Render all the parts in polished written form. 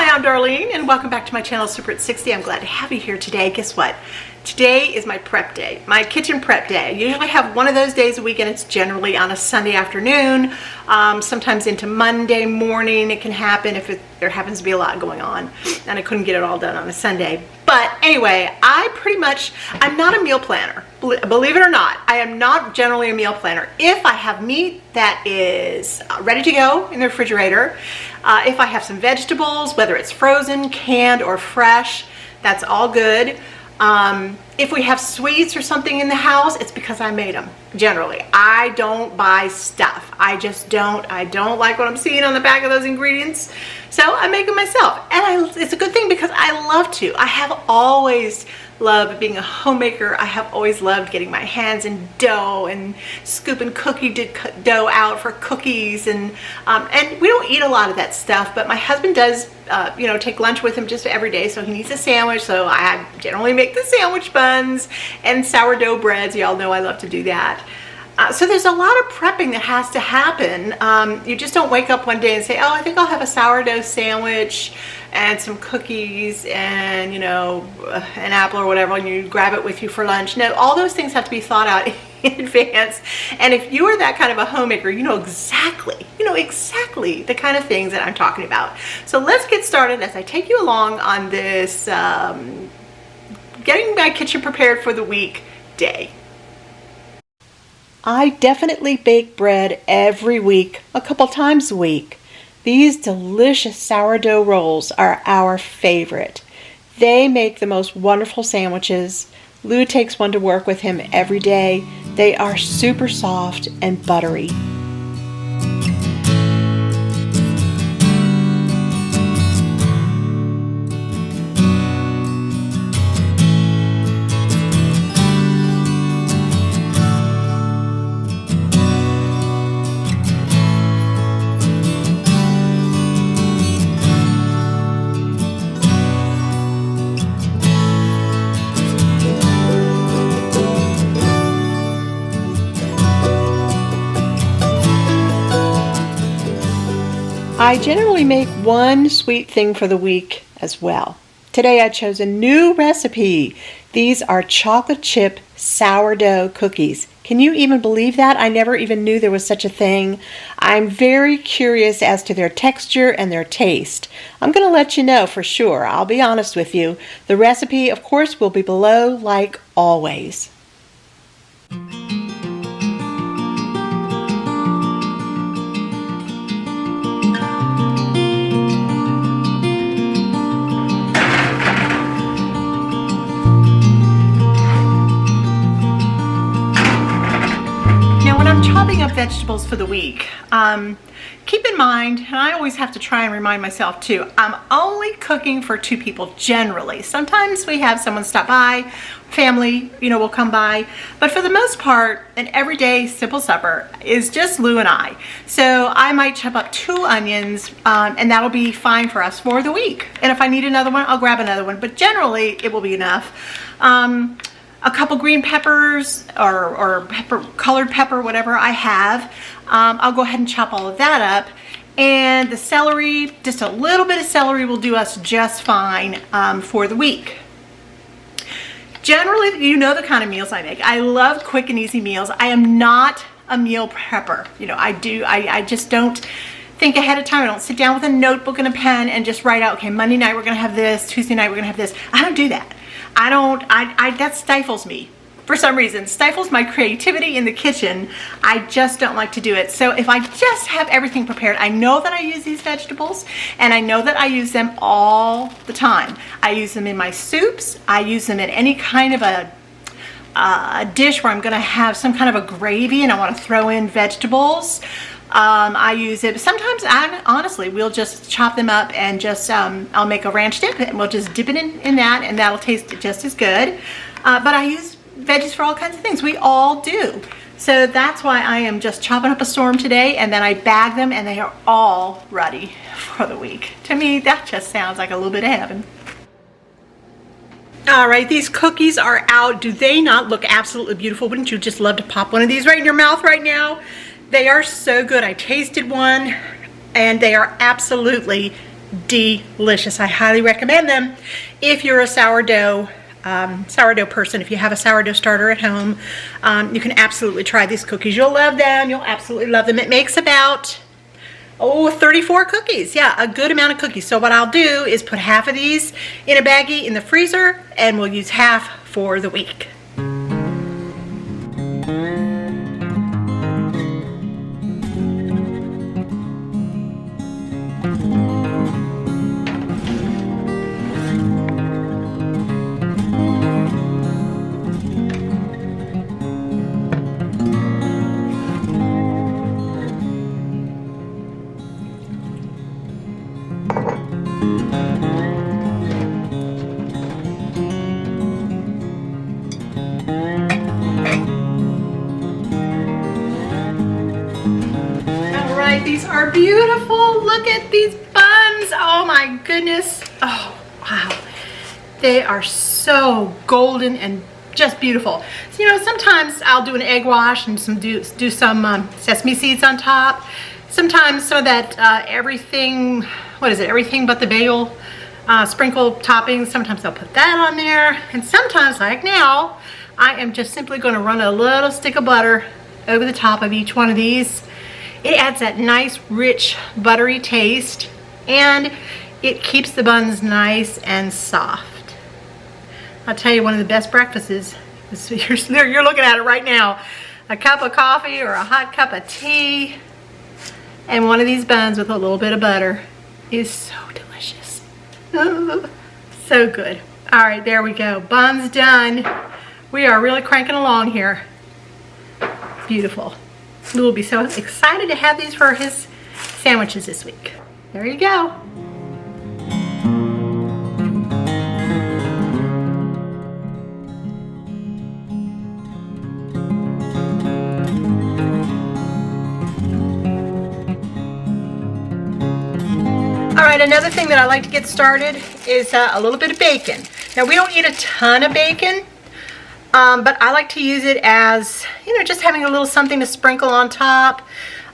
Hi, I'm Darlene and welcome back to my channel, Super at 60. I'm glad to have you here today. Guess what? Today is my prep day, my kitchen prep day. I usually have one of those days a week and it's generally on a Sunday afternoon, sometimes into Monday morning. It can happen if there happens to be a lot going on and I couldn't get it all done on a Sunday. But anyway, I'm not a meal planner. Believe it or not, I am not generally a meal planner. If I have meat that is ready to go in the refrigerator, if I have some vegetables, whether it's frozen, canned, or fresh, that's all good. If we have sweets or something in the house, it's because I made them. Generally, I don't buy stuff. I don't like what I'm seeing on the back of those ingredients. So I make them myself. And it's a good thing because I love to. I have always loved being a homemaker. I have always loved getting my hands in dough and scooping cookie dough out for cookies. And we don't eat a lot of that stuff, but my husband does, take lunch with him just every day. So he needs a sandwich. So I generally make the sandwich buns and sourdough breads. Y'all know I love to do that. So there's a lot of prepping that has to happen. You just don't wake up one day and say, oh, I think I'll have a sourdough sandwich and some cookies and, an apple or whatever, and you grab it with you for lunch. No, all those things have to be thought out in advance. And if you are that kind of a homemaker, you know exactly the kind of things that I'm talking about. So let's get started as I take you along on this getting my kitchen prepared for the week day. I definitely bake bread every week, a couple times a week. These delicious sourdough rolls are our favorite. They make the most wonderful sandwiches. Lou takes one to work with him every day. They are super soft and buttery. I generally make one sweet thing for the week as well. Today I chose a new recipe. These are chocolate chip sourdough cookies. Can you even believe that? I never even knew there was such a thing. I'm very curious as to their texture and their taste. I'm going to let you know for sure. I'll be honest with you. The recipe, of course, will be below like always. Chopping up vegetables for the week. Keep in mind, and I always have to try and remind myself too, I'm only cooking for 2 people generally. Sometimes we have someone stop by, family, will come by, but for the most part, an everyday simple supper is just Lou and I. So I might chop up 2 onions, and that'll be fine for us for the week. And if I need another one, I'll grab another one, but generally it will be enough. A couple green peppers or colored pepper, whatever I have. I'll go ahead and chop all of that up. And the celery, just a little bit of celery will do us just fine for the week. Generally, you know the kind of meals I make. I love quick and easy meals. I am not a meal prepper. I just don't think ahead of time. I don't sit down with a notebook and a pen and just write out, okay, Monday night we're gonna have this, Tuesday night we're gonna have this. I don't do that. That stifles me for some reason, stifles my creativity in the kitchen. I just don't like to do it. So if I just have everything prepared, I know that I use these vegetables and I know that I use them all the time. I use them in my soups. I use them in any kind of a dish where I'm gonna have some kind of a gravy and I wanna throw in vegetables. I use it. Sometimes, honestly, we'll just chop them up and just, I'll make a ranch dip and we'll just dip it in that and that'll taste just as good. But I use veggies for all kinds of things. We all do. So that's why I am just chopping up a storm today and then I bag them and they are all ready for the week. To me, that just sounds like a little bit of heaven. All right, these cookies are out. Do they not look absolutely beautiful? Wouldn't you just love to pop one of these right in your mouth right now? They are so good. I tasted one and they are absolutely delicious. I highly recommend them if you're a sourdough person. If you have a sourdough starter at home, you can absolutely try these cookies. You'll love them. You'll absolutely love them. It makes about 34 cookies. Yeah, a good amount of cookies. So what I'll do is put half of these in a baggie in the freezer, and we'll use half for the week. These are beautiful. Look at these buns. Oh my goodness. Oh wow. They are so golden and just beautiful. So, you know, sometimes I'll do an egg wash and do some sesame seeds on top. Sometimes some of that everything but the bagel sprinkle toppings. Sometimes I'll put that on there. And sometimes, like now, I am just simply going to run a little stick of butter over the top of each one of these. It adds that nice, rich, buttery taste, and it keeps the buns nice and soft. I'll tell you, one of the best breakfasts is you're looking at it right now. A cup of coffee or a hot cup of tea, and one of these buns with a little bit of butter is so delicious. So good. All right, there we go. Buns done. We are really cranking along here. Beautiful. Lou will be so excited to have these for his sandwiches this week. There you go. All right, another thing that I like to get started is a little bit of bacon. Now, we don't eat a ton of bacon, but I like to use it as, you know, just having a little something to sprinkle on top.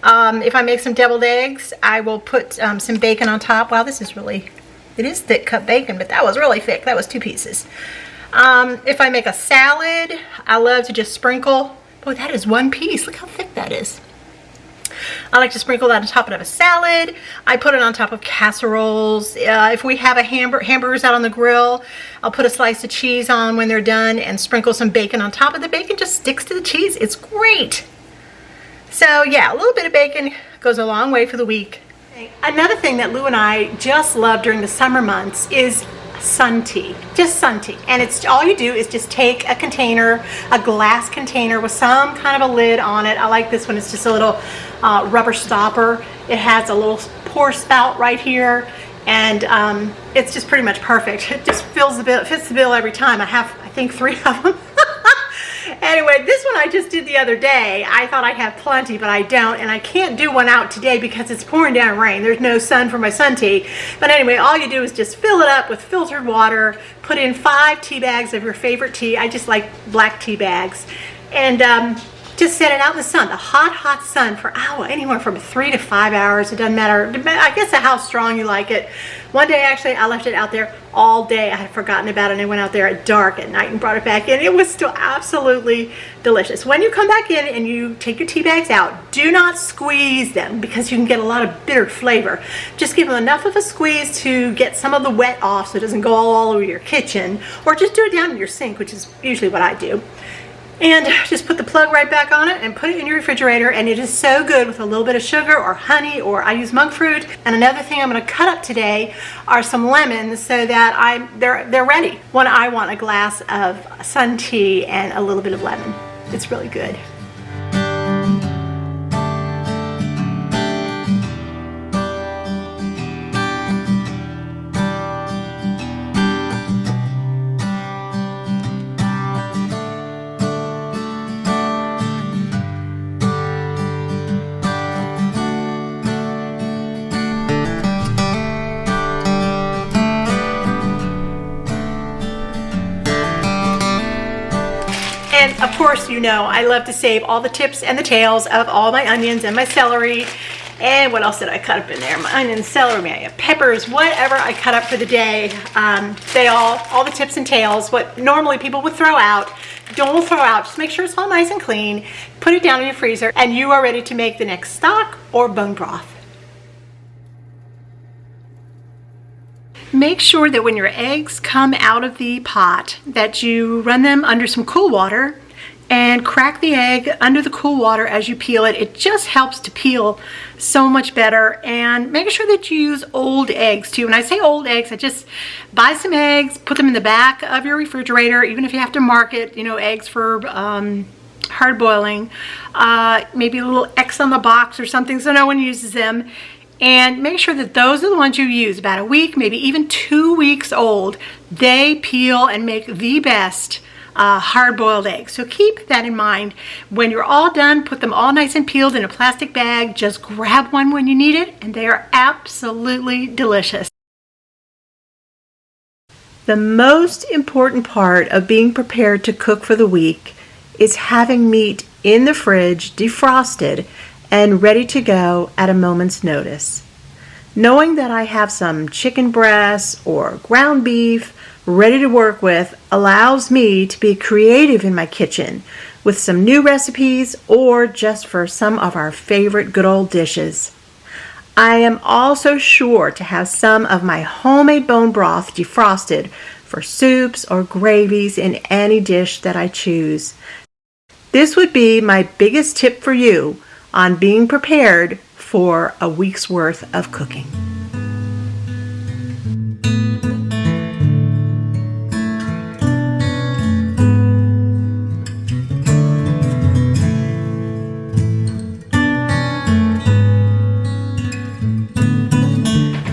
If I make some deviled eggs, I will put some bacon on top. Wow, it is thick cut bacon, but that was really thick. That was 2 pieces. If I make a salad, I love to just sprinkle. Boy, that is 1 piece. Look how thick that is. I like to sprinkle that on top of a salad. I put it on top of casseroles. If we have hamburgers out on the grill, I'll put a slice of cheese on when they're done and sprinkle some bacon on top of the bacon. Just sticks to the cheese. It's great. So yeah, a little bit of bacon goes a long way for the week. Another thing that Lou and I just love during the summer months is sun tea. Just sun tea. And it's all you do is just take a container, a glass container with some kind of a lid on it. I like this one. It's just a little rubber stopper. It has a little pour spout right here, and it's just pretty much perfect. It just fits the bill every time. I have, I think, 3 of them. Anyway, this one I just did the other day. I thought I'd have plenty, but I don't, and I can't do one out today because it's pouring down rain. There's no sun for my sun tea. But anyway, all you do is just fill it up with filtered water, put in 5 tea bags of your favorite tea. I just like black tea bags. And just set it out in the sun, the hot, hot sun for anywhere from 3 to 5 hours. It doesn't matter. I guess how strong you like it. One day, actually, I left it out there all day. I had forgotten about it, and I went out there at dark at night and brought it back in. It was still absolutely delicious. When you come back in and you take your tea bags out, do not squeeze them because you can get a lot of bitter flavor. Just give them enough of a squeeze to get some of the wet off so it doesn't go all over your kitchen, or just do it down in your sink, which is usually what I do. And just put the plug right back on it and put it in your refrigerator, and it is so good with a little bit of sugar or honey, or I use monk fruit. And another thing I'm going to cut up today are some lemons so that they're ready when I want a glass of sun tea and a little bit of lemon. It's really good. Of course, you know, I love to save all the tips and the tails of all my onions and my celery. And what else did I cut up in there? My onion, celery, peppers, whatever I cut up for the day. They all the tips and tails, what normally people would throw out. Don't throw out, just make sure it's all nice and clean. Put it down in your freezer and you are ready to make the next stock or bone broth. Make sure that when your eggs come out of the pot that you run them under some cool water and crack the egg under the cool water as you peel it. It just helps to peel so much better. And make sure that you use old eggs too. When I say old eggs, I just buy some eggs, put them in the back of your refrigerator, even if you have to mark it, you know, eggs for hard boiling. Maybe a little X on the box or something so no one uses them. And make sure that those are the ones you use, about a week, maybe even 2 weeks old. They peel and make the best hard-boiled eggs. So keep that in mind. When you're all done, put them all nice and peeled in a plastic bag. Just grab one when you need it, and they are absolutely delicious. The most important part of being prepared to cook for the week is having meat in the fridge, defrosted, and ready to go at a moment's notice. Knowing that I have some chicken breasts or ground beef ready to work with allows me to be creative in my kitchen with some new recipes or just for some of our favorite good old dishes. I am also sure to have some of my homemade bone broth defrosted for soups or gravies in any dish that I choose. This would be my biggest tip for you on being prepared for a week's worth of cooking.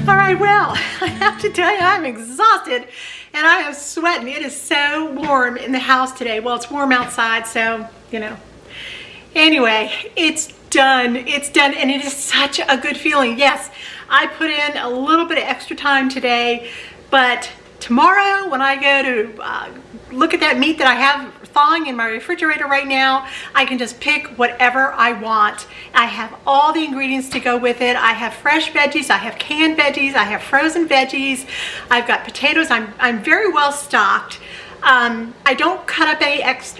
All right, well, I have to tell you, I'm exhausted and I am sweating. It is so warm in the house today. Well, it's warm outside, so, you know. Anyway, it's done. It's done, and it is such a good feeling. Yes, I put in a little bit of extra time today, but tomorrow when I go to look at that meat that I have thawing in my refrigerator right now, I can just pick whatever I want. I have all the ingredients to go with it. I have fresh veggies, I have canned veggies, I have frozen veggies, I've got potatoes. I'm very well stocked. I don't cut up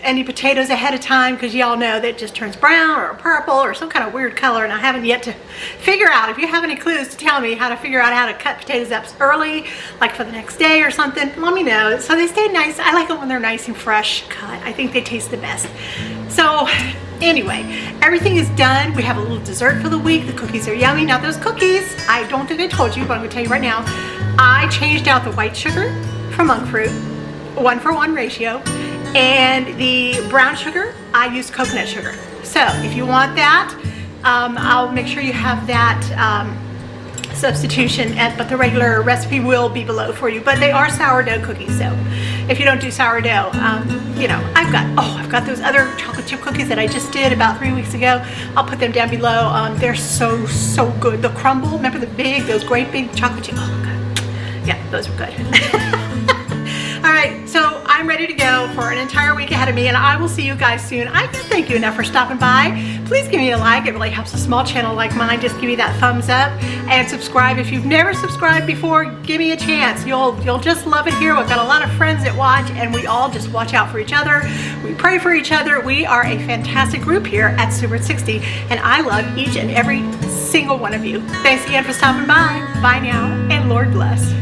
any potatoes ahead of time because y'all know that it just turns brown or purple or some kind of weird color, and I haven't yet to figure out. If you have any clues to tell me how to figure out how to cut potatoes up early, like for the next day or something, let me know. So they stay nice. I like it when they're nice and fresh cut. I think they taste the best. So anyway, everything is done. We have a little dessert for the week. The cookies are yummy. Now those cookies, I don't think I told you, but I'm gonna tell you right now, I changed out the white sugar for monk fruit, 1-for-1 ratio, and the brown sugar, I used coconut sugar. So if you want that, I'll make sure you have that substitution, but the regular recipe will be below for you. But they are sourdough cookies, so if you don't do sourdough, you know, I've got those other chocolate chip cookies that I just did about 3 weeks ago. I'll put them down below. They're so good. The crumble, remember those great big chocolate chip? Oh god, yeah, those are good. All right, so I'm ready to go for an entire week ahead of me, and I will see you guys soon. I can't thank you enough for stopping by. Please give me a like. It really helps a small channel like mine. Just give me that thumbs up and subscribe. If you've never subscribed before, give me a chance. You'll just love it here. We've got a lot of friends that watch, and we all just watch out for each other. We pray for each other. We are a fantastic group here at Super 60, and I love each and every single one of you. Thanks again for stopping by. Bye now, and Lord bless.